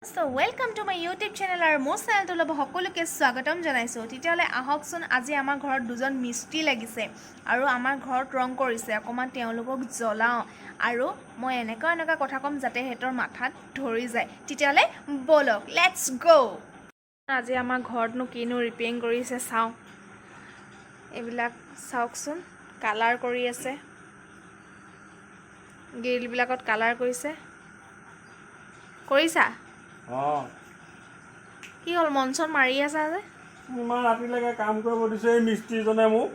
So welcome to my YouTube channel আৰু মোৰ চেনেলটো লব সকলোকে স্বাগতম জনাইছো তেতিয়ালে আহকচোন আজি আমাৰ ঘৰত দুজন মিস্ত্ৰী লাগিছে আৰু আমাৰ ঘৰত ৰং কৰিছে অকমান তেওঁলোকক জ্বলাও আৰু মই এনেকা কথা কম যাতে হেতৰ মাথাত ধৰি যায় তেতিয়ালে বলক লেটস গো আজি আমাৰ ঘৰতনো কিনো ৰিপেয়াৰিং কৰিছে চাও এবিলাক চাওকচোন কালাৰ কৰি আছে গ্ৰিল বিলাকত কালাৰ কৰিছা কি হল মনচন মাৰি আছে যে ইমান ৰাতিলৈকে কাম কৰিব দিছে এই মিস্ত্ৰীজনে মোক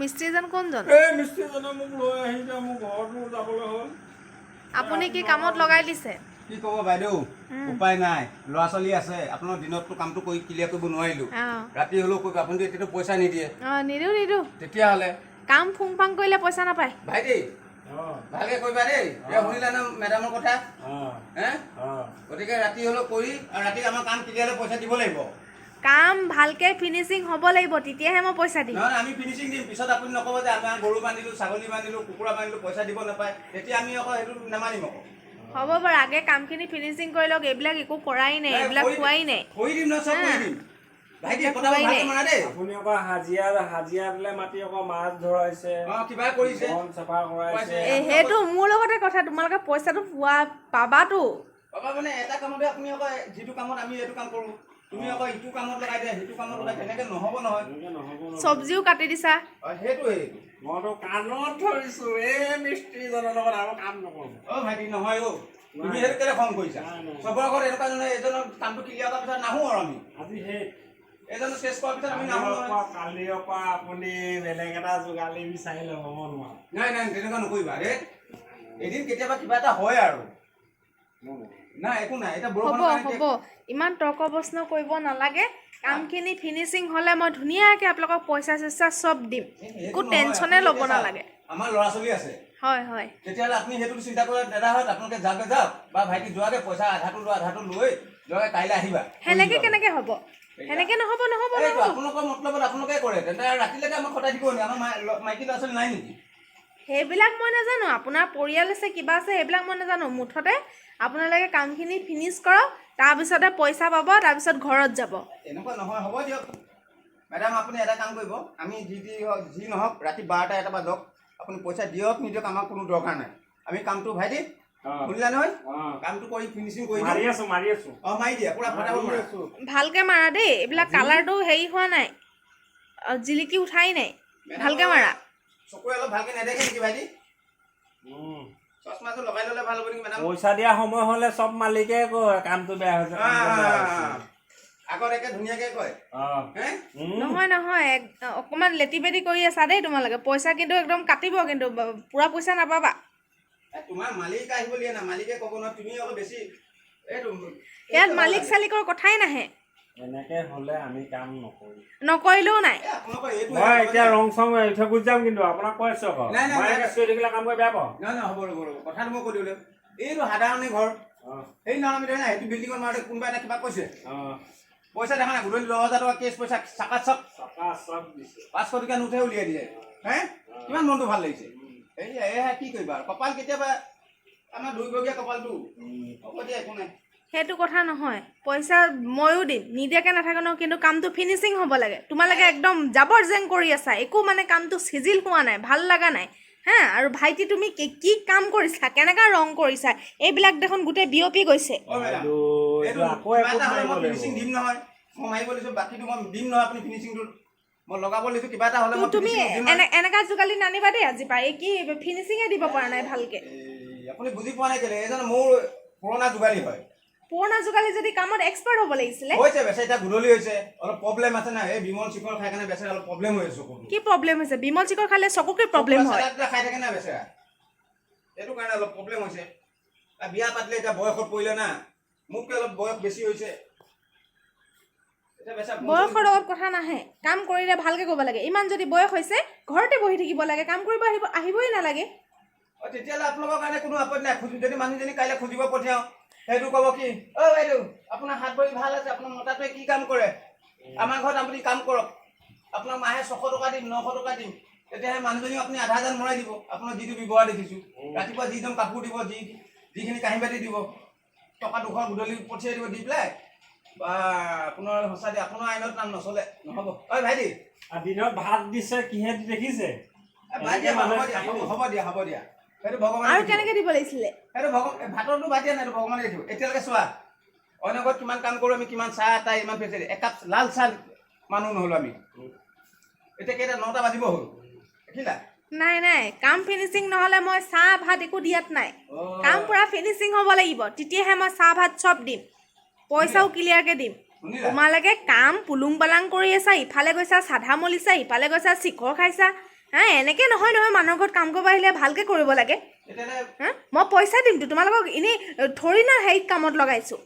মিস্ত্ৰীজন কোনজন এই মিস্ত্ৰীজনে মোক লৈ আহিছে মোক ঘৰতো যাবলৈ হ'ল আপুনি কি কামত লগাই দিছে কি ক'ব বাইদেউ উপায় নাই ল'ৰা ছোৱালী আছে আপোনাৰ দিনতটো কামটো কৰি ক্লিয়াৰ কৰিব নোৱাৰিলো ৰাতি হ'লেও কৰিব আপুনি এতিয়াতো পইচা নিদিয়ে নিদো তেতিয়াহ'লে কাম ফুংফাং কৰিলে পইচা নাপায় ভাইটি ভালকে কৰিবা দেই শুনিলা না মেডামৰ কথা গতিকে ৰাতি হ'লেও কৰি আৰু ৰাতি আমাৰ কাম ক্লিয়াৰলৈ পইচা দিব লাগিব কাম ভালকে ফিনিচিং হ'ব লাগিব তেতিয়াহে মই পইচা দিম নহয় আমি ফিনিচিং দিম পিছত আপুনি নক'ব যে আমাৰ গৰু বান্ধিলো ছাগলী বান্ধিলো কুকুৰা বান্ধিলো পইচা দিব নাপায় তেতিয়া আমি আকৌ সেইটো নামানিম আকৌ হ'ব বাৰু আগে কামখিনি ফিনিচিং কৰি লওক এইবিলাক একো কৰাই নাই এইবিলাক খোৱাই নাই কৰি দিম ন চব কৰি দিম ভাইটি কথা ভালকে মাৰা দেই আপুনি আকৌ হাজিৰা দিলে মাটি আকৌ মাছ ধৰাইছে কিবা কৰিছে চাফা কৰাইছে সেইটো মোৰ লগতে কথা তোমালোকে পইচাটো পাবাতো বাবা মানে এটা কামতে আপুনি আকৌ যিটো কামত আমি এইটো কাম কৰো তুমি আকৌ ইটো কামত লগাই দিয়া সেইটো কামত লগাই তেনেকে নহ'ব নহয় চব্জিও কাটি দিছা সেইটোৱে মইতো কাণত ধৰিছো এই মিস্ত্ৰীজনৰ লগত আৰু কাম নকৰো ভাইটি নহয় তুমি সেইটো কেলে খং কৰিছা চবৰ ঘৰত এনেকুৱা জনে এজনৰ কামটো ক্লিয়াৰ কৰাৰ পিছত নাহো আৰু আমি আজি সেই এজনৰ চেষ্টা কৰাৰ পিছত আমি নাহো কালিৰ পৰা আপুনি বেলেগ এটা যোগালী বিচাৰি ল'ব নোৱাৰে নাই তেনেকুৱা নকৰিবা ৰে এদিন কেতিয়াবা কিবা এটা হয় আৰু নাই একো নাই এটা হ'ব ইমান তৰ্ক প্ৰশ্ন কৰিব নালাগে কামখিনি ফিনিচিং হ'লে মই ধুনীয়াকৈ আপোনালোকক পইচা চইচা চব দিম একো টেনচনে ল'ব নালাগে আমাৰ ল'ৰা ছোৱালী আছে হয় তেতিয়াহ'লে আপুনি সেইটো চিন্তা কৰে দাদা হয় আপোনালোকে যাওঁকে যাওক বা ভাইটি যোৱাকে পইচা আধাটো লৈ যোৱাকে কাইলৈ আহিবা সেনেকে কেনেকে হ'ব সেনেকে নহ'ব আপোনালোকৰ মতলবত আপোনালোকে কৰে তেন্তে ৰাতিলৈকে আমাক খটাই দিব নেকি আমাৰ মাইকী ল'ৰা ছোৱালী নাই নেকি সেইবিলাক মই নাজানো আপোনাৰ পৰিয়াল আছে কিবা আছে সেইবিলাক মই নাজানো মুঠতে আপোনালোকে কামখিনি ফিনিছ কৰক তাৰপিছতে পইচা পাব তাৰপিছত ঘৰত যাব এনেকুৱা নহয় হ'ব দিয়ক মেডাম আপুনি এটা কাম কৰিব আমি যি নহওক ৰাতি 12টা 1টা বাজক আপুনি পইচা দিয়ক নিদিয়ক আমাৰ কোনো দৰকাৰ নাই আমি কামটো ভাইটি শুনিলা নহয় কামটো কৰি ফিনিচিং কৰি মাৰি আছো মাৰি দিয়া পুৰা ফটাফট মাৰি আছো ভালকে মাৰা দেই এইবিলাক কালাৰটো হেৰি হোৱা নাই জিলিকি উঠাই নাই ভালকে মাৰা চকুৰে অলপ ভালকে নেদেখে নেকি ভাইটি চশমাটো লগাই ল'লে ভাল হ'ব নেকি মেডাম পইচা দিয়া সময় হ'লে চব মালিকে কয় কামটো বেয়া হৈছে আগত একে ধুনীয়াকে কয় নহয় অকমান লেটি বেটি কৰি আছা দেই তোমালোকে পইচা কিন্তু একদম কাটিব কিন্তু পুৰা পইচা নাপাবা তোমাৰ মালিক আহিব লিয়ে না মালিকে ক'ব নহয় তুমি অলপ বেছি ইয়াত মালিক চালিকৰ কথাই নাহে এনেকে হ'লে আমি কাম নকৰিলেও নাই মই এতিয়া ৰং চং উঠে গুচি যাম কিন্তু আপোনাক কৈ আছো আকৌ কাম কৰি বেয়া পাওঁ নহয় হ'ব ৰ'ব কথাটো মই কৈ দিওঁ এইটো সাধাৰণে ঘৰ সেই নহয় আমি ধৰা সেইটো বিল্ডিঙত মাৰোতে কোনোবা এটা কিবা কৈছে পইচা দেখা নাই গধূলি 10,000 টকা কেছ পইচা চাকা চব 500 টকা নুঠে উলিয়াই দিয়ে কিমান মনটো ভাল লাগিছে এয়া কি কৰিবা কপাল কেতিয়াবা আমাৰ দুইবগীয়া কপালটো হ'ব দিয়া একো নাই সেইটো কথা নহয় পইচা ময়ো দিম নিদিয়াকে নাথাকে ন কিন্তু কামটো ফিনিচিং হ'ব লাগে তোমালোকে একদম জাবৰ জেং কৰি আছা একো মানে কামটো চিজিল হোৱা নাই ভাল লগা নাই আৰু ভাইটি তুমি কি কাম কৰিছা কেনেকা ৰং কৰিছা এইবিলাক দেখোন গোটেই বিয়পি গৈছে তুমি এনেকা যোগালি নানিবা দেই আজি পাই কি ফিনিচিঙে দিব পৰা নাই ভালকে আপুনি বুজি পোৱা নাই কেলে এজন মোৰ পুৰণা যোগালী হয় পুৰণা যোগালী যদি কামত এক্সপাৰ্ট হ'ব লাগিছিলে হৈছে বেচা এতিয়া গুদলি হৈছে অলপ প্ৰব্লেম আছে না এই বিমল চিকল খাই কাৰণে বেচা অলপ প্ৰব্লেম হৈ আছে কি প্ৰব্লেম হৈছে বিমল চিকল খালে চকুকে প্ৰব্লেম হয় খাই থাকে না বেচা এইটো কাৰণে অলপ প্ৰব্লেম হৈছে বিয়া পাতিলে এতিয়া বয়সত পৰিলে না মোতকৈ অলপ বয়স বেছি হৈছে বয়সৰ লগত কথা নাহে কাম কৰিলে ভালকে কৰিব লাগে ইমান যদি বয়স হৈছে ঘৰতে বহি থাকিব লাগে কাম কৰিব আহিবই নালাগে তেতিয়াহ'লে আপোনালোকৰ কাৰণে কোনো আপত্তি নাই যদি মানুহজনী কাইলৈ খুজিব পঠিয়াওঁ সেইটো ক'ব কি বাইদেউ আপোনাৰ হাত ভৰি ভাল আছে আপোনাৰ মতাটোৱে কি কাম কৰে আমাৰ ঘৰত আপুনি কাম কৰক আপোনাক মাহে 600 টকা দিম 900 টকা দিম তেতিয়াহে মানুহজনী আপুনি 1000 মৰাই দিব আপোনাৰ যিটো ব্যৱহাৰ দেখিছোঁ ৰাতিপুৱা যিজন কাপোৰ দিব যিখিনি কাঁহী বাতি দিব টকা 200 গুদলি পঠিয়াই দিব দি পেলাই বা আপোনাৰ সঁচা দি আপোনাৰ আইনত নাম নচলে নহ'ব ঐ ভাইটি দিনত ভাত দিছে কিহেদি দেখিছে হ'ব দিয়া সেইটো ভগৱানে আৰু কেনেকৈ দিব লাগিছিলে সেইটো ভাতৰটো বাদ দিয়া নাই এইটো ভগৱানে দেখিব এতিয়ালৈকে চোৱা অন্য ঘৰত কিমান কাম কৰোঁ আমি কিমান চাহ তাহ ইমান ফেচিলিটি একাপ লাল চাহ মানুহ নহ'লো আমি এতিয়া কেইটা 9টা বাজিব হ'ল দেখিলা নাই কাম ফিনিচিং নহ'লে মই চাহ ভাত একো দিয়াত নাই কাম পূৰা ফিনিচিং হ'ব লাগিব তেতিয়াহে মই চাহ ভাত চব দিম পইচাও ক্লিয়াৰকৈ দিম তোমালোকে কাম পুলুং পালাং কৰি আছা ইফালে গৈছা চাধা মলিছা ইফালে গৈছা চিখৰ খাইছা হা এনেকৈ নহয় মানুহৰ ঘৰত কাম কৰিব আহিলে ভালকৈ কৰিব লাগে হা মই পইচা দিমতো তোমালোকক এনেই থৰি না হেৰিত কামত লগাইছোঁ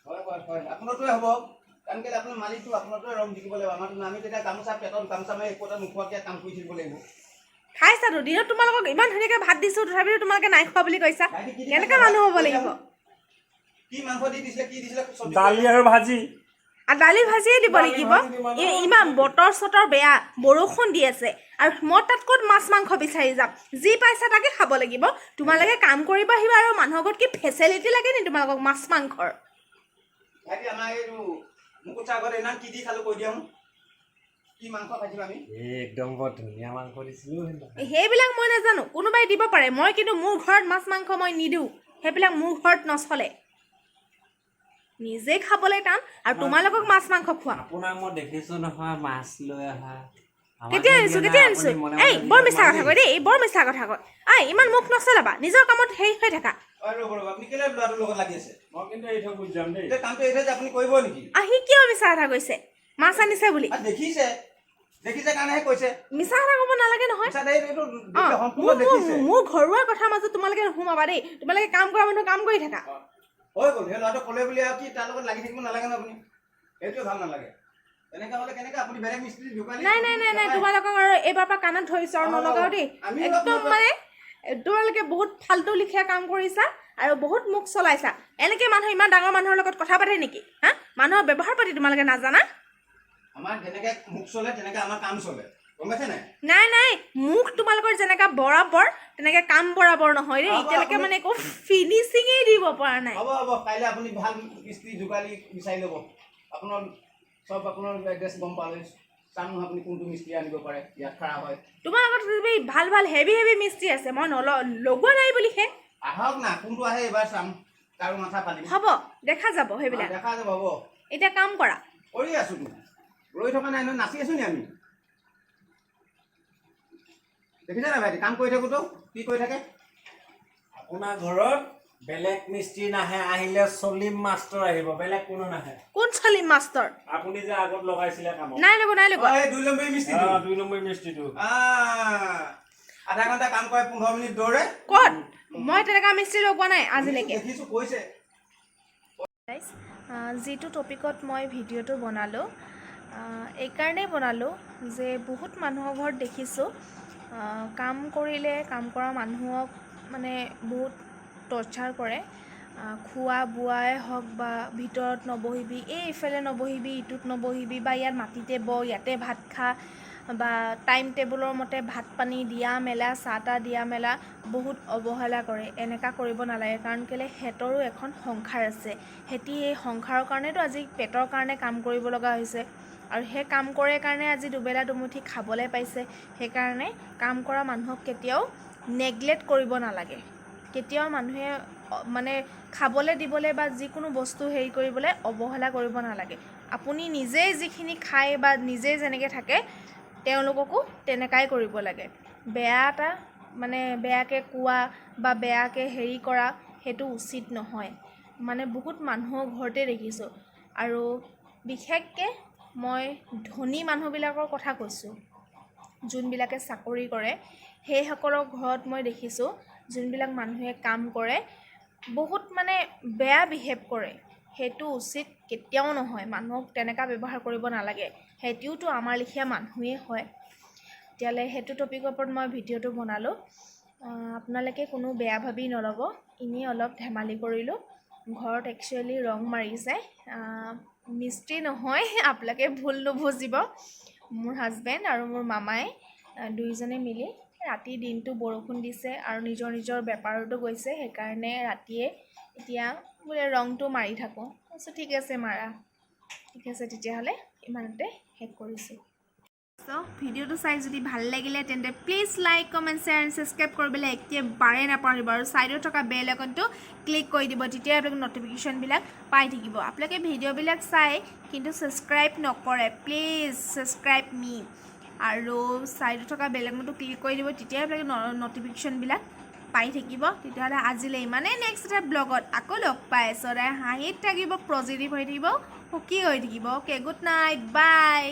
হয় আপোনাৰটোৱে হ'ব কাৰণ কেলৈ আপোনাৰ মালিকটো আপোনাৰটোৱে ৰং জিকিব লাগিব আমাৰতো আমি তেতিয়া গামোচা পেটত গামোচা মাৰি একো এটা নোখোৱাকৈ কাম কৰি থাকিব লাগিব খাইছাতো দিনত তোমালোকক ইমান ধুনীয়াকৈ ভাত দিছোঁ তথাপিতো তোমালোকে নাই খোৱা বুলি কৈছা কেনেকৈ মানুহ হ'ব লাগিব কি মাংস দি দিছিলে কি দিছিলে দালি আৰু ভাজি আৰু দালি ভাজিয়ে দিব লাগিব ইমান বতৰ চতৰ বেয়া বৰষুণ দি আছে আৰু মই তাত ক'ত মাছ মাংস বিচাৰি যাম যি পাইছা তাকে খাব লাগিব তোমালোকে কাম কৰিব আহিবা আৰু মানুহৰ ঘৰত কি ফেচিলিটি লাগে নি তোমালোকক মাছ মাংসৰ ভাইটি আমাৰ এইটো মুকুট চাহ ঘৰত ইমান কি দি খালোঁ কৈ দিওঁ কি মাংস খাইছিলোঁ আমি একদম বৰ ধুনীয়া মাংস দিছিলোঁ সেইবিলাক মই নাজানো কোনোবাই দিব পাৰে মই কিন্তু মোৰ ঘৰত মাছ মাংস মই নিদিওঁ সেইবিলাক মোৰ ঘৰত নচলে নিজে খাবলৈ টান আৰু তোমালোকক মাছ মাংস খোৱা আপোনাক মই দেখিছোঁ নহয় মাছ লৈ অহা কেতিয়া আনিছোঁ এই বৰ মিছা কথা কয় দেই বৰ মিছা কথা কয় ইমান মুখ নচলাবা নিজৰ কামত হেৰি হৈ থাকা আপুনি কেলে ল'ৰাটোৰ লগত লাগি আছে মই কিন্তু এই থৈ গুচি যাম দেই কামটো এই যে আপুনি কৰিব নেকি আহি কিয় মিছা কথা কৈছে মাছ আনিছে বুলি দেখিছে কাৰণেহে কৈছে মিছা কথা ক'ব নালাগে নহয় মোৰ ঘৰুৱা কথাৰ মাজত তোমালোকে নোসোমাবা দেই তোমালোকে কাম কৰা মানুহ কাম কৰি থাকা হৈ গ'ল সেই ল'ৰাটো ক'লে বুলি আৰু কি তাৰ লগত লাগি থাকিব নালাগে ন আপুনি সেইটোৱে ভাল নালাগে এনেকৈ হ'লে কেনেকৈ আপুনি বেলেগ মিস্ত্ৰী ঢুকালি নাই তোমালোকক আৰু এইবাৰ পৰা কাণত ধৰিছোঁ আৰু নলগাও দেই একদম মানে তোমালোকে বহুত ফাল্টু লিখীয়া কাম কৰিছা আৰু বহুত মুখ চলাইছা এনেকৈ মানুহ ইমান ডাঙৰ মানুহৰ লগত কথা পাতে নেকি হা মানুহৰ ব্যৱহাৰ পাতি তোমালোকে নাজানা আমাৰ যেনেকৈ মুখ চলে তেনেকৈ আমাৰ কাম চলে গম পাইছে নাই মুখ তোমালোকৰ যেনেকৈ বৰাবৰ তেনেকৈ কাম বৰাবৰ নহয় দেই এতিয়ালৈকে মানে একো ফিনিচিঙেই দিব পৰা নাই হ'ব কাইলৈ আপুনি ভাল মিস্ত্ৰী যোগালী বিচাৰি ল'ব আপোনাৰ চব আপোনাৰ এড্ৰেছ গম পালে চাম আপুনি কোনটো মিস্ত্ৰী আনিব পাৰে ইয়াত খাৰা হয় তোমাৰ আগত ভাল হেভি মিস্ত্ৰী আছে মই লগোৱা নাই বুলিহে আহক না কোনটো আহে এইবাৰ চাম কাৰো মাথা পালিম হ'ব দেখা যাব সেইবিলাক দেখা যাব হ'ব এতিয়া কাম কৰা কৰি আছোঁ ৰৈ থকা নাই নহয় নাচি আছোঁ নি আমি দেখিছে নাই ভাইটি কাম কৰি থাকোঁতো কি কৰি থাকে আপোনাৰ ঘৰত বেলেগ মিস্ত্ৰী নাহে আহিলে চলিম মাষ্টৰ আহিব বেলেগ কোনো নাহে কোন চলিম মাষ্টৰ আপুনি যে আগত লগাইছিলে কামত নাই লগোৱা এই 2 নম্বৰ মিস্ত্ৰীটো 2 নম্বৰ মিস্ত্ৰীটো আধা ঘণ্টা কাম কৰে 15 মিনিট দৌৰে ক'ত মই তেনেকুৱা মিস্ত্ৰী লগোৱা নাই আজিলৈকে দেখিছোঁ কৈছে যিটো টপিকত মই ভিডিঅ'টো বনালোঁ এইকাৰণেই বনালোঁ যে বহুত মানুহৰ ঘৰত দেখিছোঁ কাম কৰিলে কাম কৰা মানুহক মানে বহুত টৰ্চাৰ কৰে খোৱা বোৱাই হওক বা ভিতৰত নবহিবি এইফালে নবহিবি ইটোত নবহিবি বা ইয়াত মাটিতে ইয়াতে ভাত খা বা টাইম টেবুলৰ মতে ভাত পানী দিয়া মেলা চাহ তাহ দিয়া মেলা বহুত অৱহেলা কৰে এনেকুৱা কৰিব নালাগে কাৰণ কেলৈ সিহঁতৰো এখন সংসাৰ আছে সিহঁতি এই সংসাৰৰ কাৰণেতো আজি পেটৰ কাৰণে কাম কৰিব লগা হৈছে আৰু সেই কাম কৰে কাৰণে আজি দুবেলা দুমুঠি খাবলৈ পাইছে সেইকাৰণে কাম কৰা মানুহক কেতিয়াও নেগলেক্ট কৰিব নালাগে কেতিয়াও মানুহে মানে খাবলৈ দিবলৈ বা যিকোনো বস্তু হেৰি কৰিবলৈ অৱহেলা কৰিব নালাগে আপুনি নিজেই যিখিনি খায় বা নিজেই যেনেকৈ থাকে তেওঁলোককো তেনেকাই কৰিব লাগে বেয়া এটা মানে বেয়াকৈ কোৱা বা বেয়াকৈ হেৰি কৰা সেইটো উচিত নহয় মানে বহুত মানুহৰ ঘৰতে দেখিছোঁ আৰু বিশেষকৈ মই ধনী মানুহবিলাকৰ কথা কৈছোঁ যোনবিলাকে চাকৰি কৰে সেইসকলৰ ঘৰত মই দেখিছোঁ যোনবিলাক মানুহে কাম কৰে বহুত মানে বেয়া বিহেভ কৰে সেইটো উচিত কেতিয়াও নহয় মানুহক তেনেকুৱা ব্যৱহাৰ কৰিব নালাগে সেইটোওতো আমাৰ লেখীয়া মানুহেই হয় তেতিয়াহ'লে সেইটো টপিকৰ ওপৰত মই ভিডিঅ'টো বনালোঁ আপোনালোকে কোনো বেয়া ভাবি নল'ব এনেই অলপ ধেমালি কৰিলোঁ ঘৰত একচুৱেলি ৰং মাৰিছে মিস্ত্ৰী নহয় আপোনালোকে ভুল নুবুজিব মোৰ হাজবেণ্ড আৰু মোৰ মামাই দুইজনে মিলি ৰাতি দিনটো বৰষুণ দিছে আৰু নিজৰ বেপাৰতো গৈছে সেইকাৰণে ৰাতিয়ে এতিয়া বোলে ৰংটো মাৰি থাকোঁ তাৰপিছত ঠিক আছে মাৰা ঠিক আছে তেতিয়াহ'লে ইমানতে শেষ কৰিছোঁ চ' ভিডিঅ'টো চাই যদি ভাল লাগিলে তেন্তে please like comment share and subscribe কৰিবলৈ একেবাৰে নাপাহৰিব আৰু ছাইডত থকা বেল আইকনটো ক্লিক কৰি দিব তেতিয়া আপোনালোকে নটিফিকেশ্যনবিলাক পাই থাকিব আপোনালোকে ভিডিঅ'বিলাক চাই কিন্তু ছাবস্ক্ৰাইব নকৰে প্লিজ ছাবস্ক্ৰাইব মি আৰু ছাইডত থকা বেল আইকনটো ক্লিক কৰি দিব তেতিয়া আপোনালোকে নটিফিকেশ্যনবিলাক পাই থাকিব তেতিয়াহ'লে আজিলৈ ইমানেই নেক্সট এটা ব্লগত আকৌ লগ পাই সদায় হাঁহিত থাকিব পজিটিভ হৈ থাকিব সুখী হৈ থাকিব অ'কে গুড নাইট বাই